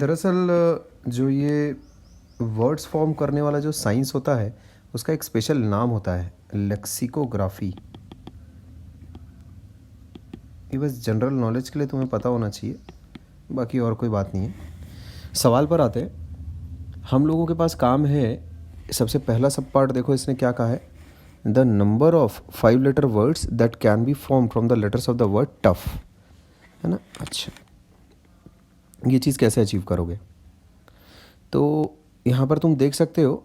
दरअसल जो ये वर्ड्स फॉर्म करने वाला जो साइंस होता है उसका एक स्पेशल नाम होता है लेक्सिकोग्राफी। ये बस जनरल नॉलेज के लिए तुम्हें पता होना चाहिए, बाकी और कोई बात नहीं है। सवाल पर आते हैं। हम लोगों के पास काम है, सबसे पहला सब पार्ट देखो, इसने क्या कहा है, the number of 5 letter words that can be form from the letters of the word tough, है ना। अच्छा, ये चीज़ कैसे अचीव करोगे? तो यहाँ पर तुम देख सकते हो,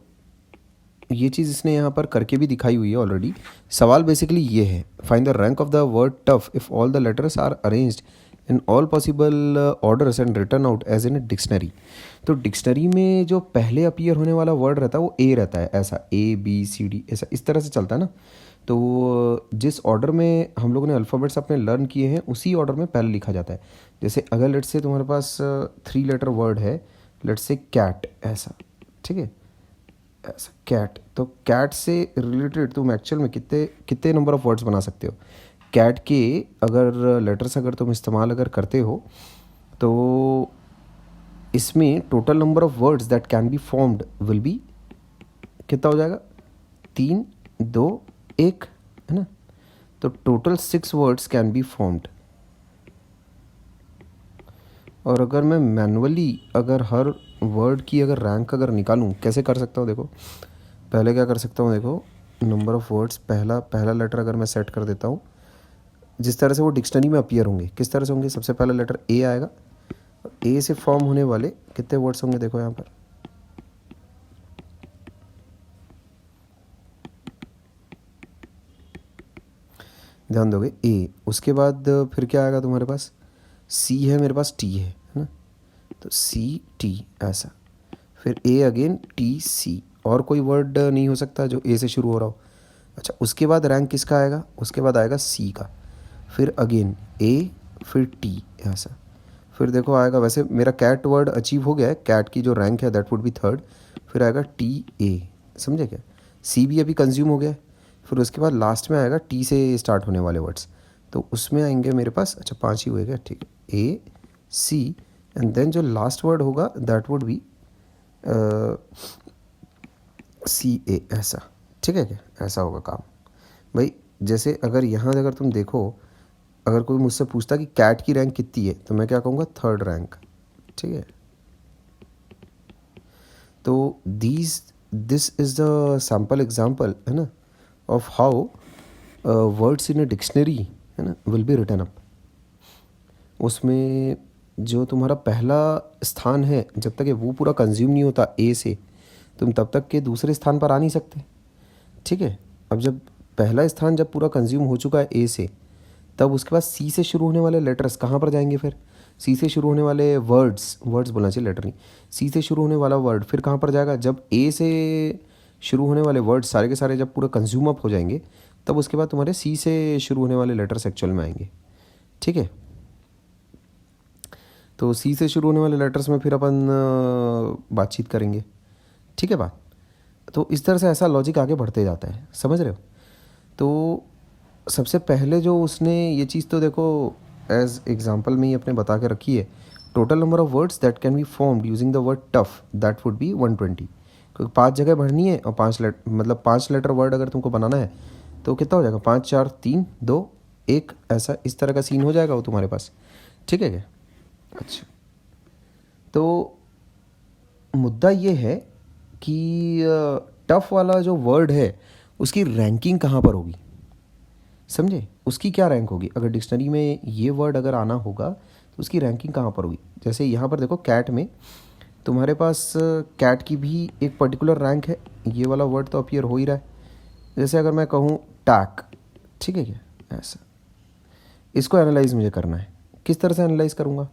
ये चीज़ इसने यहाँ पर करके भी दिखाई हुई है ऑलरेडी। सवाल बेसिकली ये है, find the rank of the word tough if all the letters are arranged in all possible orders and return out as in a dictionary. तो डिक्शनरी में जो पहले अपीयर होने वाला वर्ड रहता है वो ए रहता है, ऐसा ABCD ऐसा इस तरह से चलता है ना। तो जिस ऑर्डर में हम लोगों ने अल्फ़ाबेट्स अपने लर्न किए हैं उसी ऑर्डर में पहले लिखा जाता है। जैसे अगर लेट्स से तुम्हारे पास 3 लेटर वर्ड है, लेट्स से कैट, ऐसा, ठीक है, ऐसा कैट। तो कैट से रिलेटेड तुम एक्चुअल में कितने कितने नंबर ऑफ वर्ड्स बना सकते हो? कैट के अगर लेटर्स अगर तुम इस्तेमाल अगर करते हो तो इसमें total number of words that can be formed will be कितना हो जाएगा? 3, 2, 1, है ना। तो total 6 words can be formed. और अगर मैं मैनुअली अगर हर वर्ड की अगर रैंक अगर निकालूं, कैसे कर सकता हूँ? देखो, पहले क्या कर सकता हूँ, देखो, नंबर ऑफ वर्ड्स, पहला लेटर अगर मैं सेट कर देता हूँ जिस तरह से वो डिक्शनरी में अपीयर होंगे, किस तरह से होंगे? सबसे पहला लेटर ए आएगा, ए से फॉर्म होने वाले कितने वर्ड्स होंगे? देखो यहाँ पर ध्यान दोगे, ए, उसके बाद फिर क्या आएगा तुम्हारे पास? सी है, मेरे पास टी है ना, तो CT ऐसा, फिर ए अगेन TC, और कोई वर्ड नहीं हो सकता जो ए से शुरू हो रहा हो। अच्छा, उसके बाद रैंक किसका आएगा? उसके बाद आएगा सी का, फिर अगेन ए, फिर टी, ऐसा। फिर देखो आएगा, वैसे मेरा कैट वर्ड अचीव हो गया है, कैट की जो रैंक है दैट वुड बी 3rd। फिर आएगा TA, समझे क्या? सी भी अभी कंज्यूम हो गया है। फिर उसके बाद लास्ट में आएगा टी से स्टार्ट होने वाले वर्ड्स, तो उसमें आएंगे मेरे पास, अच्छा 5 ही हुए क्या, ठीक है, AC, एंड देन जो लास्ट वर्ड होगा दैट वुड बी CA, ऐसा, ठीक है क्या? ऐसा होगा काम भाई। जैसे अगर यहाँ अगर तुम देखो, अगर कोई मुझसे पूछता कि कैट की रैंक कितनी है, तो मैं क्या कहूँगा? 3rd रैंक, ठीक है। तो this is the sample example, है ना, of how words in a dictionary, है ना, विल बी रिटन अप। उसमें जो तुम्हारा पहला स्थान है, जब तक ये वो पूरा कंज्यूम नहीं होता ए से, तुम तब तक के दूसरे स्थान पर आ नहीं सकते, ठीक है। अब जब पहला स्थान जब पूरा कंज्यूम हो चुका है ए से, तब उसके बाद सी से शुरू होने वाले लेटर्स कहाँ पर जाएंगे? फिर सी से शुरू होने वाले वर्ड्स बोलना चाहिए, लेटर नहीं, सी से शुरू होने वाला वर्ड फिर कहाँ पर जाएगा? जब ए से शुरू होने वाले वर्ड्स सारे के सारे जब पूरा कंज्यूम अप हो जाएंगे, तब उसके बाद तुम्हारे सी से शुरू होने वाले लेटर्स एक्चुअल में आएंगे, ठीक है। तो सी से शुरू होने वाले लेटर्स में फिर अपन बातचीत करेंगे, ठीक है बात। तो इस तरह से ऐसा लॉजिक आगे बढ़ते जाता है, समझ रहे हो? तो सबसे पहले जो उसने ये चीज़, तो देखो एज एग्जांपल में ही अपने बता के रखी है, total number of words that can be formed using the word tough that would be 120, क्योंकि 5 जगह भरनी है और 5 लेटर वर्ड अगर तुमको बनाना है तो कितना हो जाएगा? 5, 4, 3, 2, 1, ऐसा इस तरह का सीन हो जाएगा वो तुम्हारे पास, ठीक है क्या? अच्छा, तो मुद्दा ये है कि टफ वाला जो वर्ड है उसकी रैंकिंग कहाँ पर होगी, समझे? उसकी क्या रैंक होगी? अगर डिक्शनरी में ये वर्ड अगर आना होगा तो उसकी रैंकिंग कहाँ पर होगी? जैसे यहाँ पर देखो, कैट में तुम्हारे पास कैट की भी एक पर्टिकुलर रैंक है, ये वाला वर्ड तो अपीयर हो ही रहा है। जैसे अगर मैं कहूँ टैक, ठीक है क्या? ऐसा, इसको एनालाइज मुझे करना है, किस तरह से एनालाइज करूँगा?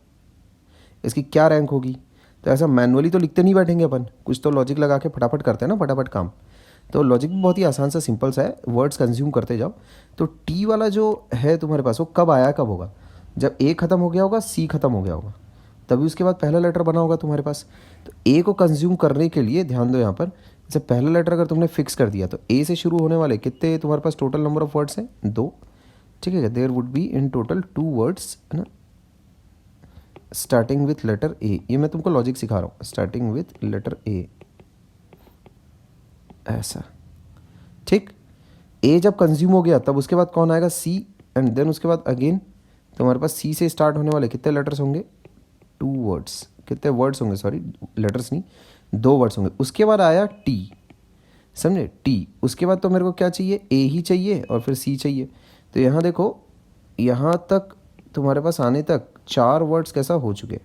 इसकी क्या रैंक होगी? तो ऐसा मैनुअली तो लिखते नहीं बैठेंगे अपन, कुछ तो लॉजिक लगा के फटाफट करते हैं ना, फटाफट काम। तो लॉजिक भी बहुत ही आसान सा सिंपल सा है, वर्ड्स कंज्यूम करते जाओ। तो टी वाला जो है तुम्हारे पास, वो कब आया, कब होगा? जब ए खत्म हो गया होगा, सी खत्म हो गया होगा, तभी उसके बाद पहला लेटर बना होगा तुम्हारे पास। तो ए को कंज्यूम करने के लिए ध्यान दो यहाँ पर, जैसे पहला लेटर अगर तुमने फिक्स कर दिया, तो ए से शुरू होने वाले कितने तुम्हारे पास टोटल नंबर ऑफ वर्ड्स हैं? 2, ठीक है। There would be in total 2 words, है ना, स्टार्टिंग विथ लेटर ए, ये मैं तुमको लॉजिक सिखा रहा हूँ, स्टार्टिंग विथ लेटर ए, ऐसा, ठीक। ए जब कंज्यूम हो गया तब उसके बाद कौन आएगा, सी, एंड देन उसके बाद अगेन तुम्हारे पास सी से स्टार्ट होने वाले कितने लेटर्स होंगे, 2 वर्ड्स, कितने वर्ड्स होंगे, सॉरी लेटर्स नहीं, 2 वर्ड्स होंगे। उसके बाद आया टी, समझे, टी। उसके बाद तो मेरे को क्या चाहिए, ए ही चाहिए और फिर सी चाहिए। तो यहाँ देखो, यहाँ तक तुम्हारे पास आने तक 4 वर्ड्स कैसा हो चुके,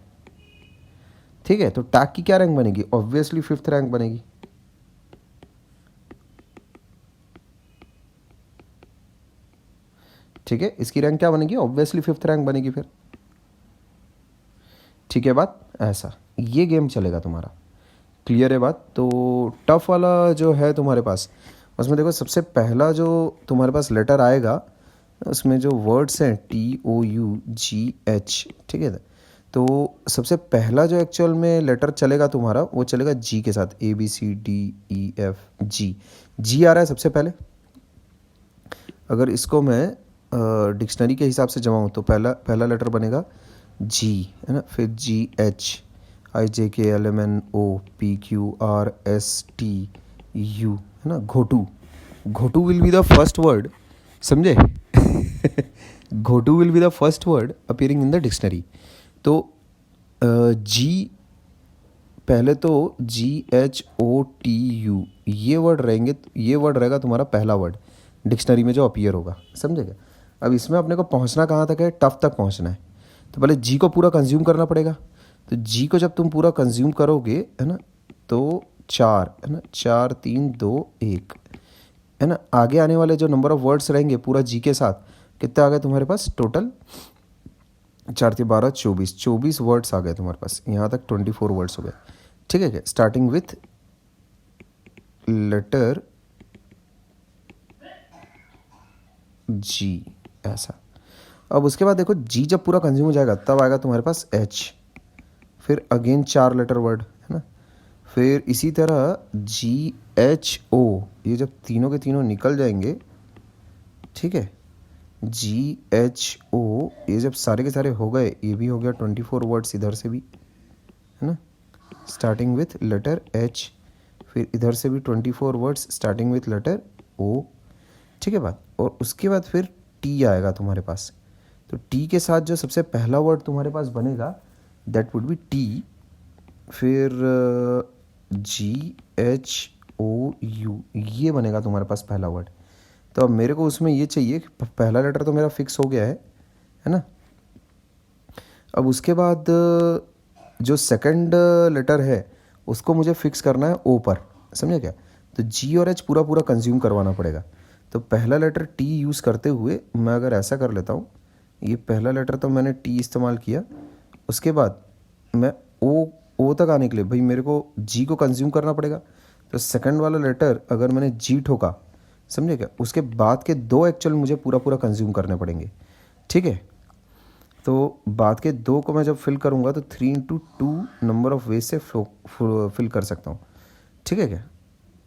ठीक है। तो टैग की क्या रैंक बनेगी, ऑब्वियसली 5th रैंक बनेगी, ठीक है। इसकी रैंक क्या बनेगी, ऑब्वियसली 5th रैंक बनेगी फिर, ठीक है बात, ऐसा ये गेम चलेगा तुम्हारा, क्लियर है बात। तो टफ वाला जो है तुम्हारे पास, उसमें देखो सबसे पहला जो तुम्हारे पास लेटर आएगा, उसमें जो वर्ड्स हैं TOUGH, ठीक है। तो सबसे पहला जो एक्चुअल में लेटर चलेगा तुम्हारा, वो चलेगा जी के साथ, ABCDEF जी आ रहा है सबसे पहले। अगर इसको मैं डिक्शनरी के हिसाब से जमाऊँ तो पहला लेटर बनेगा जी, है ना, फिर GHIJKLMNOPQRSTU, है ना, घोटू, घोटू will be the first word, समझे घोटू will be the first word appearing in the dictionary. तो जी, पहले तो GHOTU ये वर्ड रहेंगे, ये वर्ड रहेगा तुम्हारा पहला वर्ड डिक्शनरी में जो अपीयर होगा, समझेगा। अब इसमें अपने को पहुंचना कहाँ तक है, टफ तक पहुंचना है। तो पहले जी को पूरा कंज्यूम करना पड़ेगा। तो जी को जब तुम पूरा कंज्यूम करोगे, है ना, तो 4, है ना, 4 3 2 1, है ना। आगे आने वाले जो नंबर ऑफ वर्ड्स रहेंगे पूरा जी के साथ, कितने आ गए तुम्हारे पास टोटल, 4 3 12 24 वर्ड्स आ गए तुम्हारे पास, यहाँ तक 24 वर्ड्स हो गए, ठीक है। स्टार्टिंग विथ लेटर जी, ऐसा। अब उसके बाद देखो जी जब पूरा कंज्यूम हो जाएगा तब आएगा तुम्हारे पास एच, फिर अगेन 4 लेटर वर्ड, है ना। फिर इसी तरह GHO, ये जब तीनों के तीनों निकल जाएंगे, ठीक है, GHO ये जब सारे के सारे हो गए, ये भी हो गया 24 वर्ड्स इधर से भी, है ना, स्टार्टिंग विथ लेटर एच। फिर इधर से भी 24 words starting with letter O, ठीक है बात। और उसके बाद फिर टी आएगा तुम्हारे पास। तो टी के साथ जो सबसे पहला वर्ड तुम्हारे पास बनेगा दैट वुड बी टी, फिर GHOU ये बनेगा तुम्हारे पास पहला वर्ड। तो अब मेरे को उसमें ये चाहिए कि पहला लेटर तो मेरा फिक्स हो गया है ना। अब उसके बाद जो सेकंड लेटर है उसको मुझे फिक्स करना है ओ पर, समझे क्या। तो जी और एच पूरा पूरा कंज्यूम करवाना पड़ेगा। तो पहला लेटर टी यूज़ करते हुए मैं अगर ऐसा कर लेता हूँ, ये पहला लेटर तो मैंने टी इस्तेमाल किया, उसके बाद मैं ओ तक आने के लिए भाई मेरे को जी को कंज्यूम करना पड़ेगा। तो सेकंड वाला लेटर अगर मैंने जी ठोका, समझे क्या, उसके बाद के 2 एक्चुअल मुझे पूरा पूरा कंज्यूम करने पड़ेंगे, ठीक है। तो बाद के 2 को मैं जब फिल करूँगा तो 3 × 2 नंबर ऑफ वेज से फिल कर सकता हूँ, ठीक है क्या,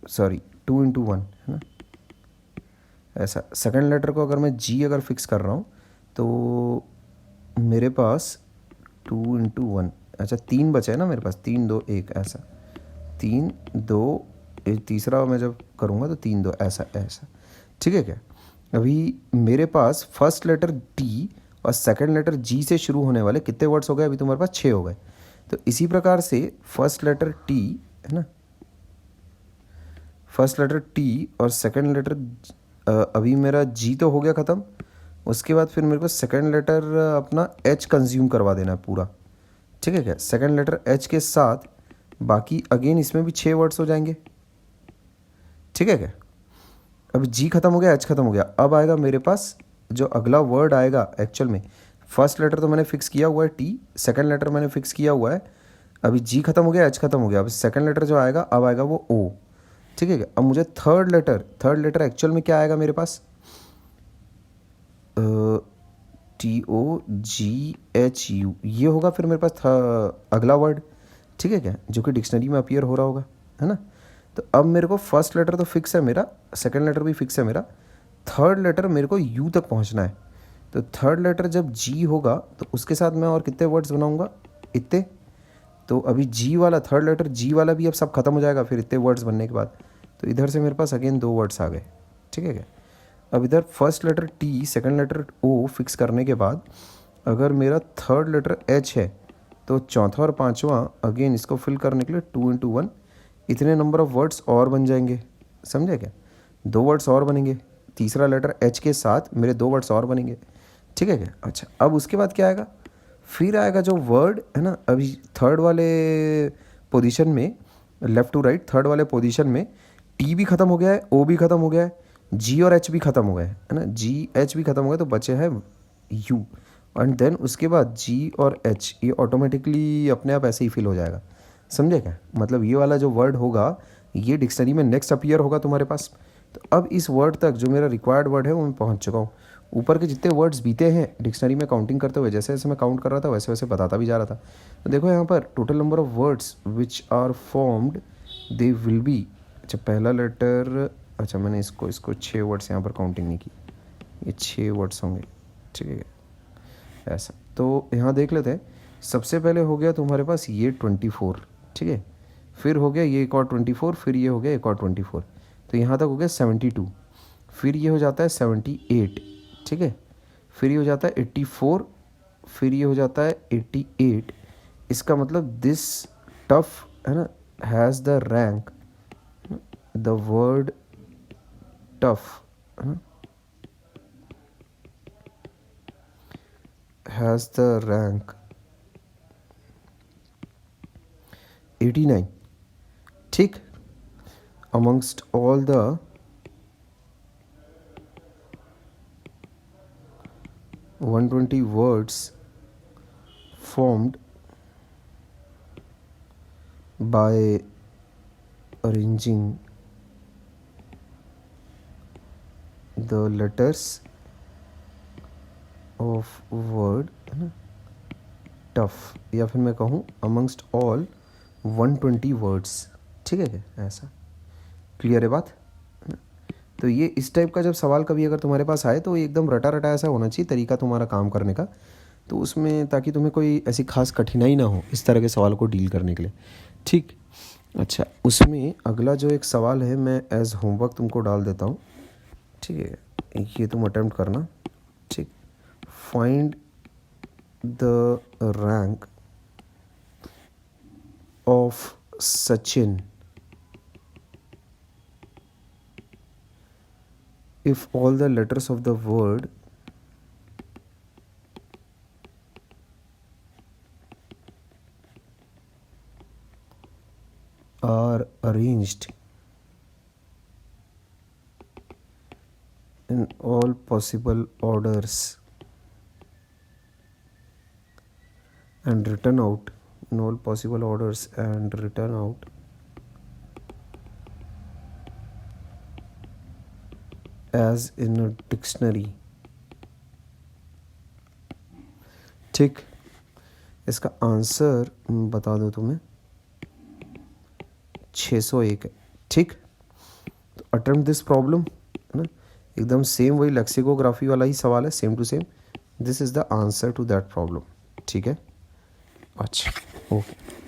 सॉरी 2 × 1, है ना, ऐसा। सेकंड लेटर को अगर मैं जी अगर फिक्स कर रहा हूँ तो मेरे पास 2 × 1, अच्छा 3 बचा है ना मेरे पास, 3 2 1 ऐसा, 3 2 तीसरा मैं जब करूँगा तो 3 2 ऐसा ऐसा, ठीक है क्या। अभी मेरे पास फर्स्ट लेटर टी और सेकंड लेटर जी से शुरू होने वाले कितने वर्ड्स हो गए, अभी तुम्हारे पास 6 हो गए। तो इसी प्रकार से फर्स्ट लेटर टी, है ना, फर्स्ट लेटर टी और सेकंड लेटर, अभी मेरा जी तो हो गया ख़त्म। उसके बाद फिर मेरे को सेकंड लेटर अपना एच कंज्यूम करवा देना है पूरा, ठीक है क्या। सेकंड लेटर एच के साथ बाकी अगेन इसमें भी 6 वर्ड्स हो जाएंगे, ठीक है क्या। अब जी खत्म हो गया, एच खत्म हो गया, अब आएगा मेरे पास जो अगला वर्ड आएगा एक्चुअल में, फर्स्ट लेटर तो मैंने फिक्स किया हुआ है टी, सेकंड लेटर मैंने फिक्स किया हुआ है, अभी जी खत्म हो गया, एच खत्म हो गया, अब सेकंड लेटर जो आएगा अब आएगा वो ओ, ठीक है क्या। अब मुझे थर्ड लेटर एक्चुअल में क्या आएगा मेरे पास, TOGHU ये होगा फिर मेरे पास अगला वर्ड, ठीक है क्या, जो कि डिक्शनरी में अपीयर हो रहा होगा, है ना। तो अब मेरे को फर्स्ट लेटर तो फिक्स है मेरा, सेकंड लेटर भी फिक्स है मेरा, थर्ड लेटर मेरे को यू तक पहुंचना है। तो थर्ड लेटर जब जी होगा तो उसके साथ मैं और कितने वर्ड्स बनाऊंगा, इतने। तो अभी जी वाला थर्ड लेटर जी वाला भी अब सब खत्म हो जाएगा फिर इतने वर्ड्स बनने के बाद। तो इधर से मेरे पास अगेन 2 वर्ड्स आ गए, ठीक है क्या। अब इधर first letter T second letter O fix करने के बाद अगर मेरा थर्ड लेटर एच है तो चौथा और पांचवा अगेन इसको फिल करने के लिए 2 × 1 इतने नंबर ऑफ वर्ड्स और बन जाएंगे, समझे क्या। 2 वर्ड्स और बनेंगे, तीसरा लेटर एच के साथ मेरे 2 वर्ड्स और बनेंगे, ठीक है क्या। अच्छा अब उसके बाद क्या आएगा, फिर आएगा जो वर्ड है ना, अभी थर्ड वाले पोजीशन में, लेफ़्ट टू राइट थर्ड वाले पोजीशन में टी भी ख़त्म हो गया है, ओ भी ख़त्म हो गया है, जी और एच भी ख़त्म हो गए है ना, जी एच भी ख़त्म हो गया, तो बचे है यू। एंड देन उसके बाद जी और एच ये ऑटोमेटिकली अपने आप ऐसे ही फिल हो जाएगा, समझे क्या। मतलब ये वाला जो वर्ड होगा ये डिक्शनरी में नेक्स्ट अपीयर होगा तुम्हारे पास। तो अब इस वर्ड तक जो मेरा रिक्वायर्ड वर्ड है वो मैं पहुंच चुका हूँ। ऊपर के जितने वर्ड्स बीते हैं डिक्शनरी में काउंटिंग करते हुए, जैसे जैसे मैं काउंट कर रहा था वैसे वैसे बताता भी जा रहा था। तो देखो यहाँ पर total number of words which are formed they will be, अच्छा पहला लेटर, अच्छा मैंने इसको 6 वर्ड्स यहाँ पर काउंटिंग नहीं की, ये 6 वर्ड्स होंगे, ठीक है ऐसा। तो यहाँ देख लेते हैं, सबसे पहले हो गया तुम्हारे पास ये 24, ठीक है, फिर हो गया ये एक और 24, फिर ये हो गया एक और 24, तो यहाँ तक हो गया 72, फिर ये हो जाता है 78, ठीक है, फिर ये हो जाता है 84, फिर ये हो जाता है 88। इसका मतलब दिस टफ है ना has the rank, the word tough है ना हैज़ द रैंक 89, ठीक, amongst all the (120) words formed by arranging the letters of word है ना टफ, या फिर मैं कहूँ amongst all 120 words, ठीक है क्या, ऐसा क्लियर है बात। तो ये इस टाइप का जब सवाल कभी अगर तुम्हारे पास आए तो एकदम रटा रटा ऐसा होना चाहिए तरीका तुम्हारा काम करने का, तो उसमें ताकि तुम्हें कोई ऐसी खास कठिनाई ना हो इस तरह के सवाल को डील करने के लिए, ठीक। अच्छा उसमें अगला जो एक सवाल है मैं एज होमवर्क तुमको डाल देता हूँ, ठीक है, ये तुम अटेम्प्ट करना, ठीक। Find the rank of Sachin if all the letters of the word are arranged in all possible orders and written out in all possible orders and written out as in a dictionary, ठीक। इसका answer बता दो तुम्हें 601 है, ठीक। तो attempt this problem है ना, एकदम सेम वही लेक्सिकोग्राफी वाला ही सवाल है, same to same, this is the answer to that problem, ठीक है। अच्छा ओके।